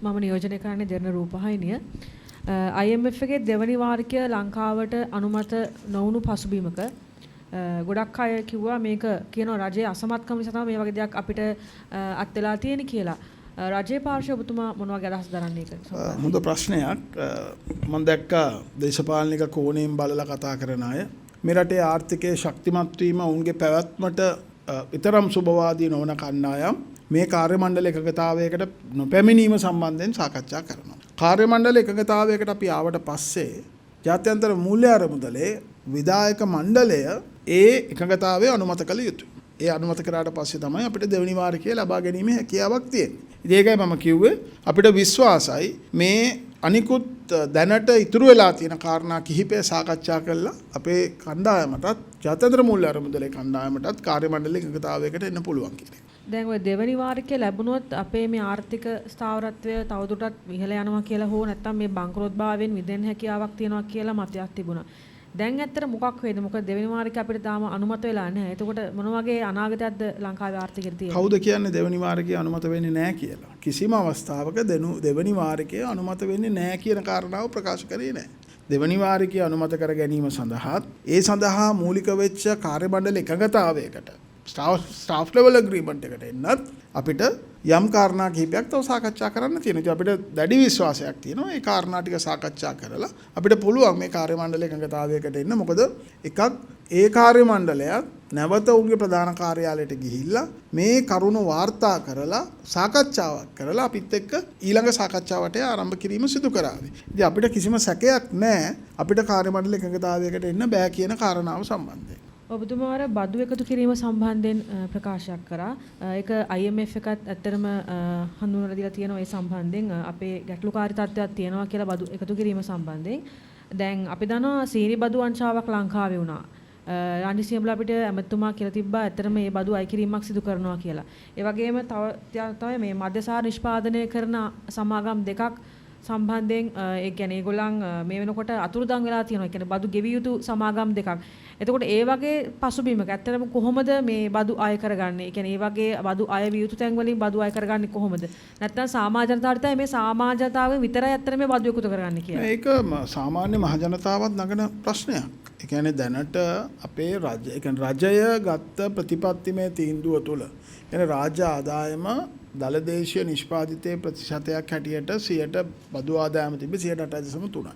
මම නියෝජනය කරන්නේ දෙරණ රූපවාහිනිය. IMF එකේ දෙවනි වාරිකය ලංකාවට අනුමත නොවුණු පසුබිමක ගොඩක් අය කිව්වා මේක කියනවා රජයේ අසමත්කම නිසා තමයි මේ වගේ දෙයක් අපිට අත් වෙලා තියෙන්නේ කියලා. රජයේ පාර්ශ්වය ඔබතුමා මොන වගේ අදහස් දරන්නේ ඒක? හොඳ ප්‍රශ්නයක්. මම දැක්කා දේශපාලනික කෝණයෙන් බලලා කතා කරන අය මේ රටේ ආර්ථිකයේ ශක්තිමත් වීම උන්ගේ පැවැත්මට විතරම් සුබවාදී නොවන කණ්ඩායම් මේ කාර්ය මණ්ඩල එකගතාවයකට නොපැමිණීම සම්බන්ධයෙන් සාකච්ඡා කරනවා. කාර්ය මණ්ඩල එකගතාවයකට අපි ආවට පස්සේ ජාත්‍යන්තර මූල්‍ය අරමුදලේ විධායක මණ්ඩලය ඒ එකගතාවය අනුමත කළ යුතුයි. ඒ අනුමත කරාට පස්සේ තමයි අපිට දෙවෙනි වාරිකය ලබා ගැනීමේ හැකියාවක් තියෙන්නේ. ඉතින් ඒකයි මම කිව්වේ අපිට විශ්වාසයි මේ අනිකුත් දැනට ඉතුරු වෙලා තියෙන කාරණා කිහිපය සාකච්ඡා කරලා අපේ කණ්ඩායමටත් ජාත්‍යන්තර මූල්‍ය අරමුදලේ කණ්ඩායමටත් කාර්ය මණ්ඩල එකගතාවයකට එන්න පුළුවන් කියලා. දැන් ඔය දෙවෙනි වාරිකය ලැබුණොත් අපේ මේ ආර්ථික ස්ථාවරත්වය තවදුරටත් ඉහළ යනවා කියලා හෝ නැත්නම් මේ බංකොලොත්භාවයෙන් මිදෙන්න හැකියාවක් තියෙනවා කියලා මතයක් තිබුණා. දැන් ඇත්තට මොකක් වේද? මොකද දෙවෙනි වාරිකය අපිට තාම අනුමත වෙලා නැහැ. එතකොට මොන වගේ අනාගතයක්ද ලංකාවේ ආර්ථිකයට තියෙන්නේ? කවුද කියන්නේ දෙවෙනි වාරිකය අනුමත වෙන්නේ නැහැ කියලා? කිසිම අවස්ථාවක දෙවෙනි වාරිකය අනුමත වෙන්නේ නැහැ කියන කාරණාව ප්‍රකාශ කරේ නැහැ. දෙවෙනි වාරිකය අනුමත කර ගැනීම සඳහා ඒ සඳහා මූලික වෙච්ච කාර්ය මණ්ඩල එකගතාවයකට ස්ටාෆ් ලෙවල් ඇග්‍රීමන්ට් එකට එන්නත් අපිට යම් කාරණා කිහිපයක් තව සාකච්ඡා කරන්න තියෙනවා. ඉතින් අපිට දැඩි විශ්වාසයක් තියෙනවා. ඒ කාරණා ටික සාකච්ඡා කරලා අපිට පුළුවන් මේ කාර්ය මණ්ඩල එකගතාවයකට එන්න. මොකද එකක් ඒ කාර්ය මණ්ඩලයත් නැවත උන්ගේ ප්‍රධාන කාර්යාලයට ගිහිල්ලා මේ කරුණු වාර්තා කරලා සාකච්ඡාවක් කරලා අපිත් එක්ක ඊළඟ සාකච්ඡාවට ආරම්භ කිරීම සිදු කරාවේ. ඉතින් අපිට කිසිම සැකයක් නැහැ අපිට කාර්ය මණ්ඩල එකගතාවයකට එන්න බෑ කියන කාරණාව සම්බන්ධයෙන්. ඔබතුමාර බදු එකතු කිරීම සම්බන්ධයෙන් ප්‍රකාශයක් කරා. ඒක IMF එකත් ඇත්තටම හඳුන්වලා දීලා තියෙනවා ඒ සම්බන්ධයෙන් අපේ ගැටලුකාරී තත්ත්වයක් තියෙනවා කියලා බදු එකතු කිරීම සම්බන්ධයෙන්. දැන් අපි දන්නවා සීනි බදු වංචාවක් ලංකාවේ වුණා. රාජ්‍යසභාව අපිට ඇමතුමා කියලා තිබ්බා ඇත්තටම මේ බදු අය කිරීමක් සිදු කරනවා කියලා. ඒ වගේම තව මේ මධ්‍යසාර නිෂ්පාදනය කරන සමාගම් දෙකක් සම්බන්ධයෙන් ඒ කියන්නේ ඒගොල්ලන් මේ වෙනකොට අතුරුදන් වෙලා තියෙනවා. ඒ කියන්නේ බදු ගෙවිය යුතු සමාගම් දෙකක්. එතකොට ඒ වගේ පසුබිමක ඇත්තටම කොහොමද මේ බදු අය කරගන්නේ? ඒ කියන්නේ ඒ වගේ බදු අය විය යුතු තැන් වලින් බදු අය කරගන්නේ කොහොමද? නැත්නම් සාමාන්‍ය ජනතාවට මේ සාමාන්‍ය ජනතාව විතරයි ඇත්තට මේ බදු එකතු කරගන්නේ කියලා. ඒක සාමාන්‍ය මහ ජනතාවත් නගන ප්‍රශ්නයක්. ඒ කියන්නේ දැනට අපේ රජය, ඒ කියන්නේ රජය ගත්ත ප්‍රතිපත්තිමය තීන්දුව තුළ කියන්නේ රාජ්‍ය ආදායම දළදේශීය නිෂ්පාදිතයේ ප්‍රතිශතයක් හැටියට 100ට බදු ආදායම තිබෙ 8.3යි.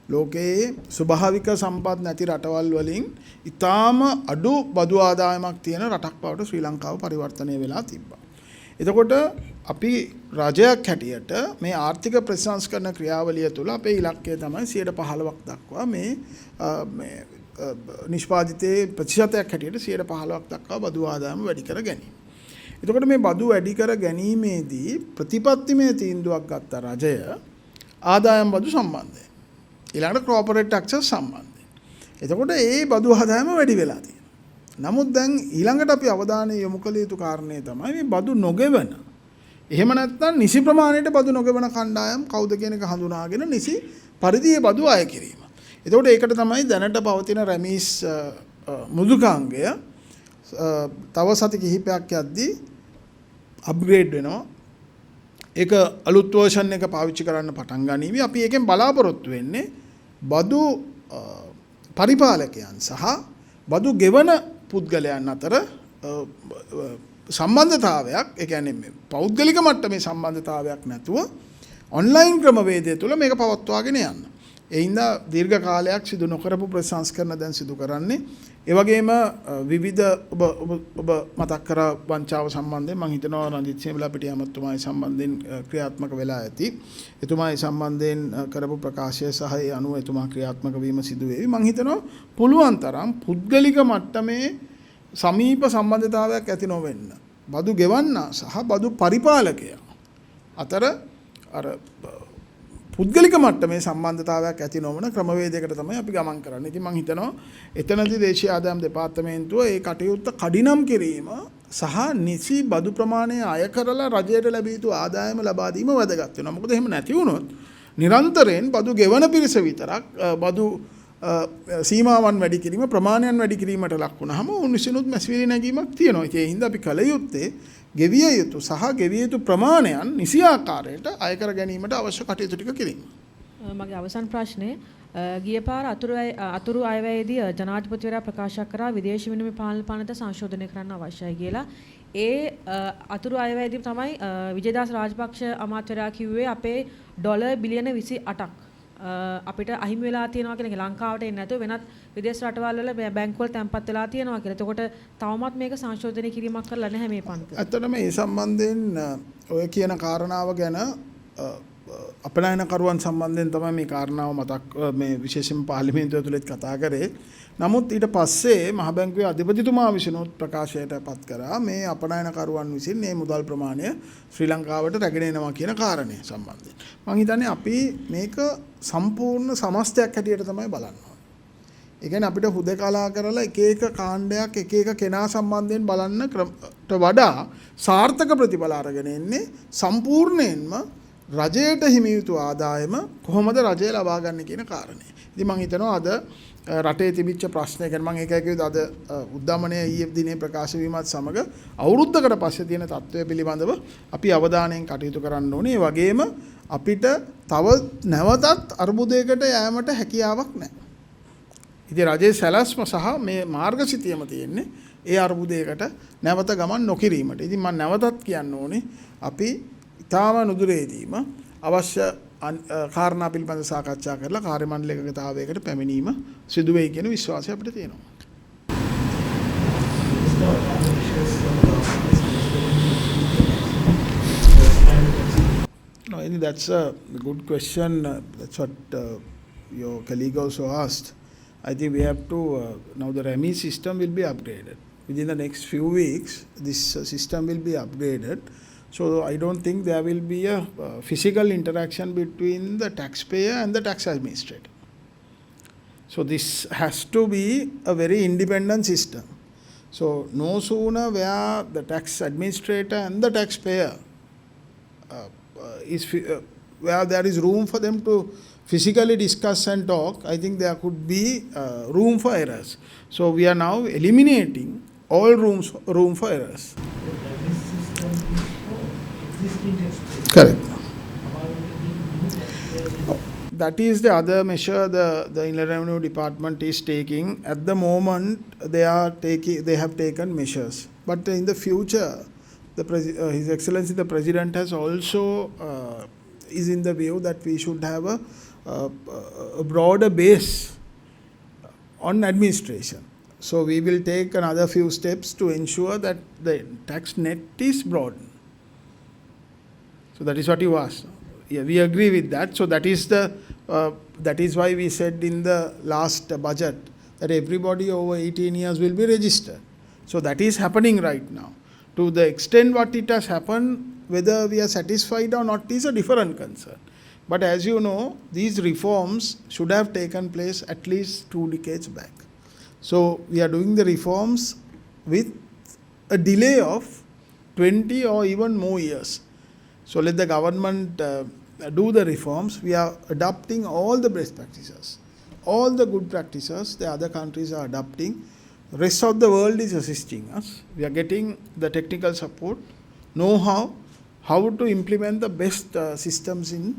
ලෝකයේ ස්වභාවික සම්පත් නැති රටවල් වලින් ඉතාම අඩු බදු ආදායමක් තියෙන රටක් බවට ශ්‍රී ලංකාව පරිවර්තනය වෙලා තිබ්බා. එතකොට අපි රජයක් හැටියට මේ ආර්ථික ප්‍රතිසංස්කරණ ක්‍රියාවලිය තුළ අපේ ඉලක්කය තමයි 15% දක්වා මේ නිෂ්පාදිතයේ ප්‍රතිශතයක් හැටියට 15% දක්වා බදු ආදායම වැඩි කර ගැනීම. එතකොට මේ බදු වැඩි කර ගැනීමේදී ප්‍රතිපත්තිමය තීන්දුවක් ගත්ත රජය ආදායම් බදු සම්බන්ධයෙන් ඊළඟට කෝපරේට් ටැක්සස් සම්බන්ධයෙන්. එතකොට ඒ බදු ආදායම වැඩි වෙලා තියෙනවා. නමුත් දැන් ඊළඟට අපි අවධානය යොමු කළ යුතු කාරණේ තමයි මේ බදු නොගෙවන. එහෙම නැත්නම් නිසි ප්‍රමාණයට බදු නොගෙවන කණ්ඩායම් කවුද කියන එක හඳුනාගෙන නිසි පරිදියේ බදු අය කිරීම. එතකොට ඒකට තමයි දැනට පවතින රැමීස් මුදුකාංගය තව සති කිහිපයක් යද්දී අප්ග්‍රේඩ් වෙනවා. ඒක අලුත් වර්ෂන් එක පාවිච්චි කරන්න පටන් ගනිමි. අපි ඒකෙන් බලාපොරොත්තු වෙන්නේ බදු පරිපාලකයන් සහ බදු ගෙවන පුද්ගලයන් අතර සම්බන්ධතාවයක්, ඒ කියන්නේ පෞද්ගලික මට්ටමේ සම්බන්ධතාවයක් නැතුව ඔන්ලයින් ක්‍රමවේදය තුළ මේක පවත්වාගෙන යන්න. ඒ හින්දා දීර්ඝ කාලයක් සිදු නොකරපු ප්‍රතිසංස්කරණ දැන් සිදු කරන්නේ. ඒ වගේම විවිධ ඔබ මතක් කරා වංචාව සම්බන්ධයෙන් මම හිතනවා රංජිත් සේවලපිටිය ඇමතුමායි සම්බන්ධයෙන් ක්‍රියාත්මක වෙලා ඇති. එතුමායි සම්බන්ධයෙන් කරපු ප්‍රකාශය සහ ඒ අනුව එතුමා ක්‍රියාත්මක වීම සිදු වේවි. මම හිතනවා පුළුවන් තරම් පුද්ගලික මට්ටමේ සමීප සම්බන්ධතාවයක් ඇති නොවෙන්න බදු ගෙවන්නා සහ බදු පරිපාලකයා අතර අර පුද්ගලික මට්ටමේ සම්බන්ධතාවයක් ඇති නොවන ක්‍රමවේදයකට තමයි අපි ගමන් කරන්නේ. ඉතින් මම හිතනවා එතනදී දේශීය ආදායම් දෙපාර්තමේන්තුව ඒ කටයුත්ත කඩිනම් කිරීම සහ නිසි බදු ප්‍රමාණය අය කරලා රජයට ලැබිය යුතු ආදායම ලබා දීම වැදගත් වෙනවා. මොකද එහෙම නැති වුණොත් නිරන්තරයෙන් බදු ගෙවන පිරිස විතරක් බදු සීමාවන් වැඩි කිරීම ප්‍රමාණයන් වැඩි කිරීමට ලක් වුණාම උන්විසිනුත් මැසිවිලි නැගීමක් තියෙනවා. ඒ හින්දා අපි කල යුත්තේ ගෙවිය යුතු සහ ගෙවිය යුතු ප්‍රමාණයන් නිසි ආකාරයට අය කර ගැනීමට අවශ්‍ය කටයුතු ටික කිරීම. මගේ අවසන් ප්‍රශ්නේ ගිය පාර අතුරු අයවැයේදී ජනාධිපතිවරයා ප්‍රකාශ කරා විදේශ විනිමය පාලන පනත සංශෝධනය කරන්න අවශ්‍යයි කියලා. ඒ අතුරු අයවැයේදී තමයි විජේදාස රාජපක්ෂ අමාත්‍යවරයා කිව්වේ අපේ ඩොලර් බිලියන 28ක් අපිට අහිමි වෙලා තියෙනවා කියන එක ලංකාවට එන්නේ නැතුව වෙනත් විදේශ රටවල් වල බැංකුවල තැන්පත් වෙලා තියෙනවා කියලා. එතකොට තවමත් මේක සංශෝධනය කිරීමක් කරලා නැහැ මේ පනත. ඇත්තටම මේ සම්බන්ධයෙන් ඔය කියන කාරණාව ගැන අපනයනකරුවන් සම්බන්ධයෙන් තමයි මේ කාරණාව මතක් මේ විශේෂයෙන් පාර්ලිමේන්තුව තුලත් කතා කරේ. නමුත් ඊට පස්සේ මහ බැංකුවේ අධිපතිතුමා විසිනුත් ප්‍රකාශයට පත් කරා මේ අපනයනකරුවන් විසින් මේ මුදල් ප්‍රමාණය ශ්‍රී ලංකාවට රැගෙන එනවා කියන කාරණය සම්බන්ධයෙන්. මම හිතන්නේ අපි මේක සම්පූර්ණ සමස්තයක් හැටියට තමයි බලන්න ඕනේ. ඒ කියන්නේ අපිට හුදකලා කරලා එක එක කාණ්ඩයක් එක එක කෙනා සම්බන්ධයෙන් බලන්නට වඩා සාර්ථක ප්‍රතිඵල අරගෙන එන්නේ සම්පූර්ණයෙන්ම රජයට හිමි යුතු ආදායම කොහොමද රජය ලබා ගන්න කියන කාරණේ. ඉතින් මම හිතනවා අද රටේ තිබිච්ච ප්‍රශ්නය ගැන මම ඒකයි කිව්වේ අද උද්දමනයේ ඊයේ දිනේ ප්‍රකාශ වීමත් සමග අවුරුද්දකට පස්සේ තියෙන තත්ත්වය පිළිබඳව අපි අවධානයෙන් කටයුතු කරන්න ඕනේ. ඒ වගේම අපිට තව නැවතත් අර්බුදයකට යෑමට හැකියාවක් නැහැ. ඉතින් රජයේ සැලැස්ම සහ මේ මාර්ගසිතියම තියෙන්නේ ඒ අර්බුදයකට නැවත ගමන් නොකිරීමට. ඉතින් මම නැවතත් කියන්න ඕනේ අපි ඊටාම නුදුරේදීම අවශ්‍ය කාරණා පිළිබඳව සාකච්ඡා කරලා කාර්ය මණ්ඩල එකගතාවයකට පැමිණීම සිදු වෙයි කියන විශ්වාසය අපිට තියෙනවා. No, I think that's a good question. That's what your colleague also asked. I think we have to now the REMI system will be upgraded within the next few weeks. This system will be upgraded. So I don't think there will be a physical interaction between the taxpayer and the tax administrator. So this has to be a very independent system. So no sooner where the tax administrator and the taxpayer where there is room for them to physically discuss and talk, I think there could be room for errors. So we are now eliminating all room for errors. Correct. That is the other measure the Inland Revenue Department is taking. At the moment, they have taken measures. But in the future, His Excellency the President has also is in the view that we should have a broader base on administration. So we will take another few steps to ensure that the tax net is broadened. So that is what you asked. Yeah, we agree with that. So that is why we said in the last budget that everybody over 18 years will be registered. So that is happening right now. To the extent what it has happened, whether we are satisfied or not is a different concern. But as you know, these reforms should have taken place at least 2 decades back. So we are doing the reforms with a delay of 20 or even more years. So let the government do the reforms. We are adopting all the best practices. All the good practices the other countries are adopting. The rest of the world is assisting us. We are getting the technical support, know-how, how to implement the best systems in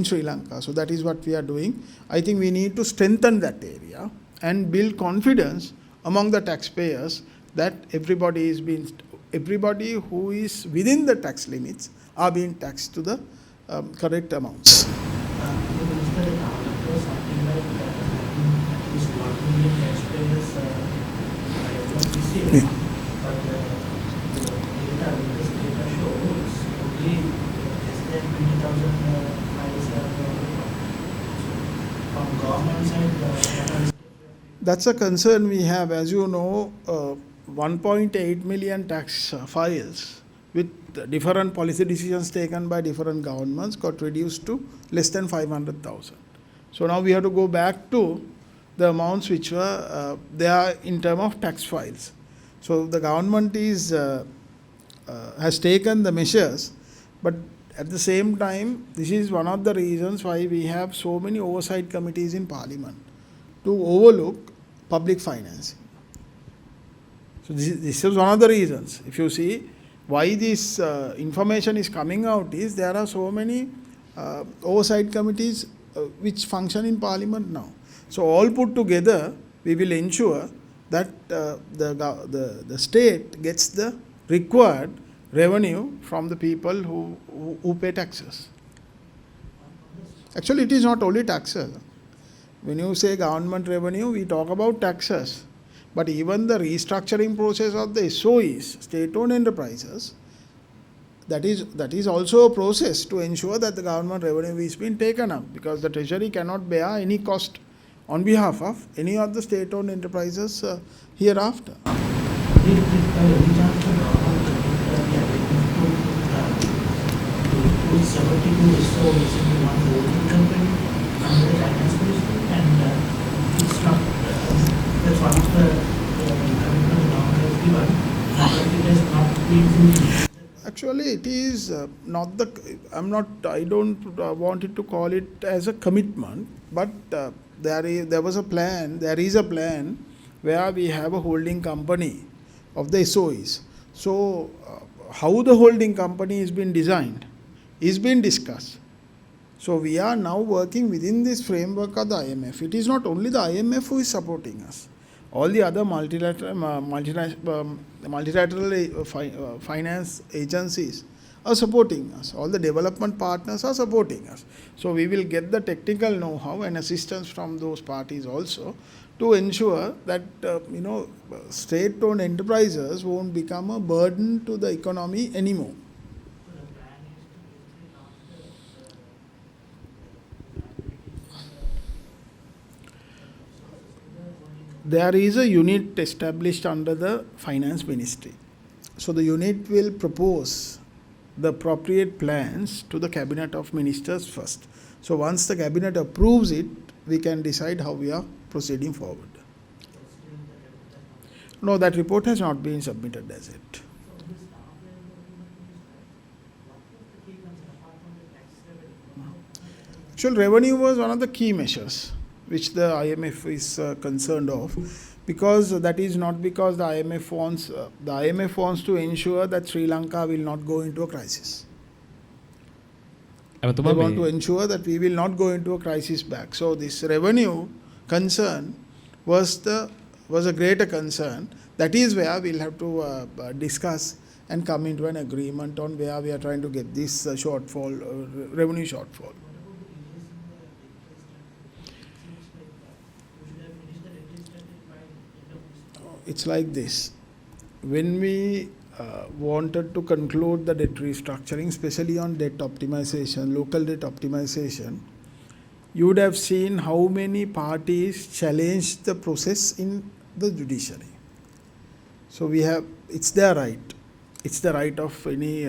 Sri Lanka. So that is what we are doing. I think we need to strengthen that area and build confidence among the taxpayers that everybody who is within the tax limits are being taxed to the correct amounts. Yeah. That's a concern we have. As you know, 1.8 million tax files with different policy decisions taken by different governments got reduced to less than 500,000. So now we have to go back to the amounts which were there in terms of tax files. So the government has taken the measures, but at the same time, this is one of the reasons why we have so many oversight committees in Parliament to overlook public financing. So this is one of the reasons. If you see, why this information is coming out is there are so many oversight committees which function in Parliament now. So all put together, we will ensure that the state gets the required revenue from the people who pay taxes. Actually, it is not only taxes. When you say government revenue, we talk about taxes. But even the restructuring process of the SOEs, state-owned enterprises, that is also a process to ensure that the government revenue is being taken up, because the treasury cannot bear any cost on behalf of any of the state-owned enterprises hereafter. Actually, it is not the. I don't want it to call it as a commitment, but there was a plan. There is a plan where we have a holding company of the SOEs. So, how the holding company is being designed is being discussed. So, we are now working within this framework of the IMF. It is not only the IMF who is supporting us. All the other multilateral finance agencies are supporting us. All the development partners are supporting us. So we will get the technical know-how and assistance from those parties also to ensure that state-owned enterprises won't become a burden to the economy anymore. There is a unit established under the finance ministry. So the unit will propose the appropriate plans to the cabinet of ministers first. So once the cabinet approves it, we can decide how we are proceeding forward. No, that report has not been submitted as yet. Actual revenue was one of the key measures which the IMF is concerned of, because that is not because the IMF wants to ensure that Sri Lanka will not go into a crisis. They want to ensure that we will not go into a crisis back. So this revenue concern was a greater concern. That is where we'll have to discuss and come into an agreement on where we are trying to get this revenue shortfall. It's like this. When we wanted to conclude the debt restructuring, especially on debt optimization, local debt optimization, you would have seen how many parties challenged the process in the judiciary. So it's their right. It's the right of any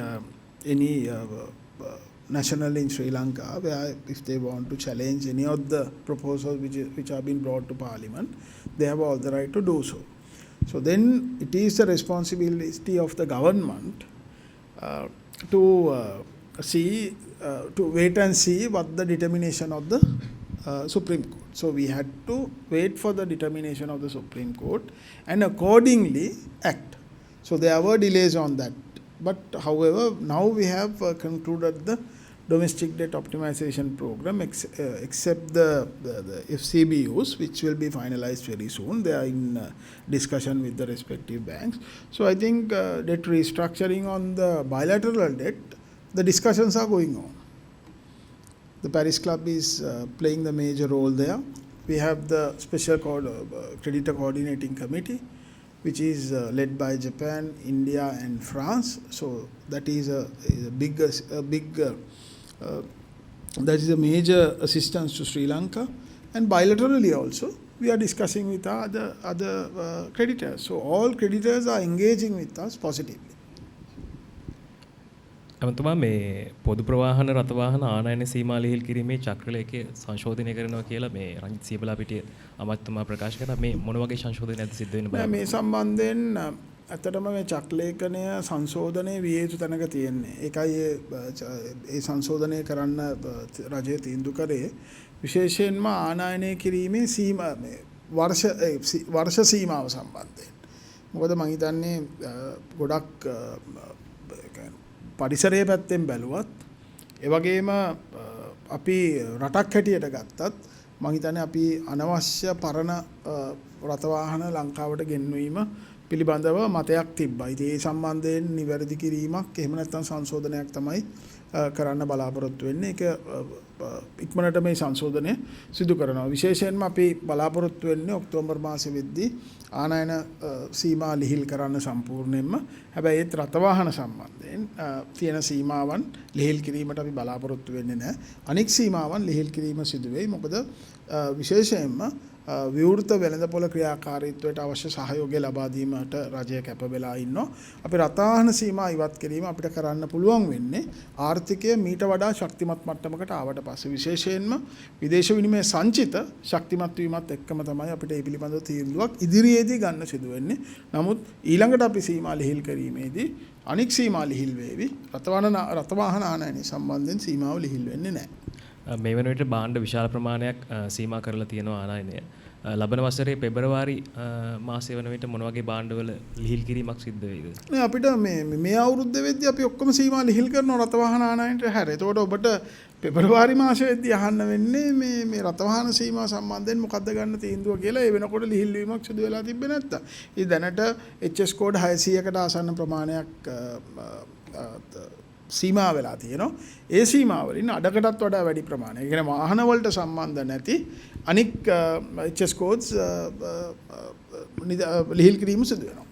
national in Sri Lanka, where if they want to challenge any of the proposals which have been brought to Parliament, they have all the right to do so. So then it is the responsibility of the government to wait and see what the determination of the Supreme Court. So we had to wait for the determination of the Supreme Court and accordingly act. So there were delays on that. But however, now we have concluded the domestic debt optimization program, except the FCBUs, which will be finalized very soon. They are in discussion with the respective banks. So I think debt restructuring on the bilateral debt, the discussions are going on. The Paris Club is playing the major role there. We have the special creditor coordinating committee, which is led by Japan, India and France. So that is that is a major assistance to Sri Lanka, and bilaterally also we are discussing with other creditors. So all creditors are engaging with us positively. අමතුමා මේ පොදු ප්‍රවාහන රථ වාහන ආනයන සීමා ලිහිල් කිරීමේ චක්‍රලේඛය සංශෝධනය කරනවා කියලා මේ රංජිත් සීබලාපිටිය අමාත්‍යතුමා ප්‍රකාශ කරා. මේ මොන වගේ සංශෝධනයක්ද සිද්ධ වෙන්න බෑ? මේ සම්බන්ධයෙන් ඇත්තටම මේ චක්‍රලේඛනය සංශෝධනය විය යුතු තැනක තියෙන්නේ. ඒකයි ඒ සංශෝධනය කරන්න රජය තීන්දුව කරේ. විශේෂයෙන්ම ආනයනය කිරීමේ සීමා මේ වර්ෂ සීමාව සම්බන්ධයෙන්. මොකද මම හිතන්නේ ගොඩක් පරිසරයේ පැත්තෙන් බැලුවත් ඒ වගේම අපි රටක් හැටියට ගත්තත් මම හිතන්නේ අපි අනවශ්‍ය පරණ රථවාහන ලංකාවට ගෙන්වීම පිළිබඳව මතයක් තිබ්බා. ඉතින් ඒ සම්බන්ධයෙන් නිවැරදි කිරීමක් එහෙම නැත්නම් සංශෝධනයක් තමයි කරන්න බලාපොරොත්තු වෙන්නේ. ඒක ඉක්මනට මේ සංශෝධනය සිදු කරනවා. විශේෂයෙන්ම අපි බලාපොරොත්තු වෙන්නේ ඔක්තෝබර් මාසෙ වෙද්දී ආනයන සීමා ලිහිල් කරන්න සම්පූර්ණයෙන්ම. හැබැයි ඒත් රථවාහන සම්බන්ධයෙන් තියෙන සීමාවන් ලිහිල් කිරීමට අපි බලාපොරොත්තු වෙන්නේ නැහැ. අනෙක් සීමාවන් ලිහිල් කිරීම සිදු වෙයි. මොකද විශේෂයෙන්ම විවෘත වෙළඳපොළ ක්‍රියාකාරීත්වයට අවශ්‍ය සහයෝගය ලබා දීමට රජය කැප වෙලා ඉන්නවා. අපි රථවාහන සීමා ඉවත් කිරීම අපිට කරන්න පුළුවන් වෙන්නේ ආර්ථිකය මීට වඩා ශක්තිමත් මට්ටමකට ආවට පස්සේ. විශේෂයෙන්ම විදේශ විනිමය සංචිත ශක්තිමත් වීමත් එක්කම තමයි අපිට මේ පිළිබඳව තීන්දුවක් ඉදිරියේදී ගන්න සිදු වෙන්නේ. නමුත් ඊළඟට අපි සීමා ලිහිල් කිරීමේදී අනික් සීමා ලිහිල් වේවි. රථවාහන ආනයනය සම්බන්ධයෙන් සීමාව ලිහිල් වෙන්නේ නැහැ. මේ වන විට භාණ්ඩ විශාල ප්‍රමාණයක් සීමා කරලා තියෙනවා ආනයනය. ලබන වසරේ පෙබරවාරි මාසයේ වන විට මොන වගේ භාණ්ඩවල ලිහිල් කිරීමක් සිද්ධ වෙයිද? නෑ අපිට මේ අවුරුද්ද වෙද්දී අපි ඔක්කොම සීමා ලිහිල් කරනවා රථවාහන ආනයනයට හැර. එතකොට ඔබට පෙබරවාරි මාසයේදී අහන්න වෙන්නේ මේ රථවාහන සීමා සම්බන්ධයෙන් මොකද්ද ගන්න තීන්දුව කියලා. ඒ වෙනකොට ලිහිල් වීමක් සිදු වෙලා තිබ්බේ නැත්තම්. ඉතින් දැනට HS කෝඩ් 600කට ආසන්න ප්‍රමාණයක් සීමා වෙලා තියෙනවා. ඒ සීමා වලින් අඩකටත් වඩා වැඩි ප්‍රමාණයක්. ඒ කියන්නේ වාහන වලට සම්බන්ධ නැති අනික් HS කෝඩ්ස් ලිහිල් කිරීම සිදු වෙනවා.